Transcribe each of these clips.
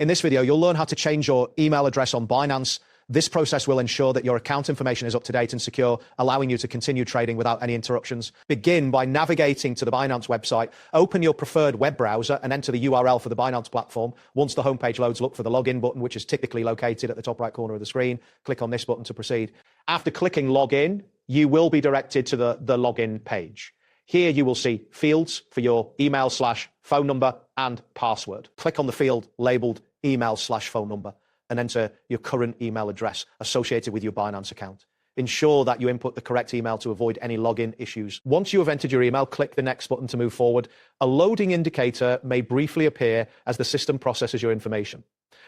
In this video, you'll learn how to change your email address on Binance. This process will ensure that your account information is up to date and secure, allowing you to continue trading without any interruptions. Begin by navigating to the Binance website. Open your preferred web browser and enter the URL for the Binance platform. Once the homepage loads, look for the login button, which is typically located at the top right corner of the screen. Click on this button to proceed. After clicking login, you will be directed to the login page. Here you will see fields for your email/phone number and password. Click on the field labeled email/phone number and enter your current email address associated with your Binance account. Ensure that you input the correct email to avoid any login issues. Once you have entered your email, click the next button to move forward. A loading indicator may briefly appear as the system processes your information.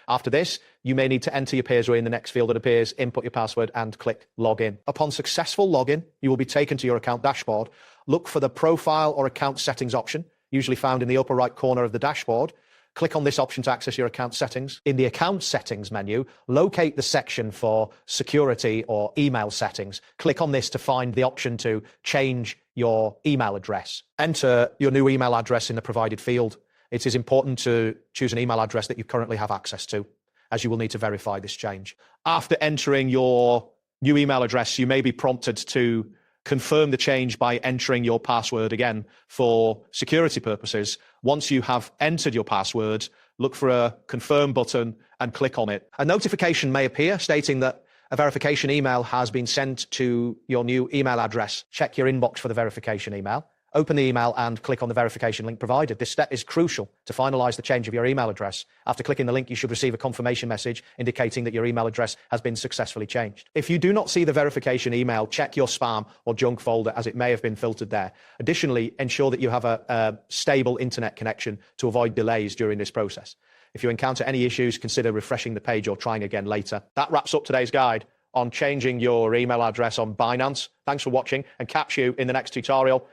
After this, you may need to enter your password in the next field that appears, input your password, and click login. Upon successful login, you will be taken to your account dashboard. Look for the profile or account settings option, usually found in the upper right corner of the dashboard. Click on this option to access your account settings. In the account settings menu, locate the section for security or email settings. Click on this to find the option to change your email address. Enter your new email address in the provided field. It is important to choose an email address that you currently have access to, as you will need to verify this change. After entering your new email address, you may be prompted to confirm the change by entering your password again for security purposes. Once you have entered your password, look for a confirm button and click on it. A notification may appear stating that a verification email has been sent to your new email address. Check your inbox for the verification email. Open the email and click on the verification link provided. This step is crucial to finalize the change of your email address. After clicking the link, you should receive a confirmation message indicating that your email address has been successfully changed. If you do not see the verification email, check your spam or junk folder, as it may have been filtered there. Additionally, ensure that you have a stable internet connection to avoid delays during this process. If you encounter any issues, consider refreshing the page or trying again later. That wraps up today's guide on changing your email address on Binance. Thanks for watching, and catch you in the next tutorial.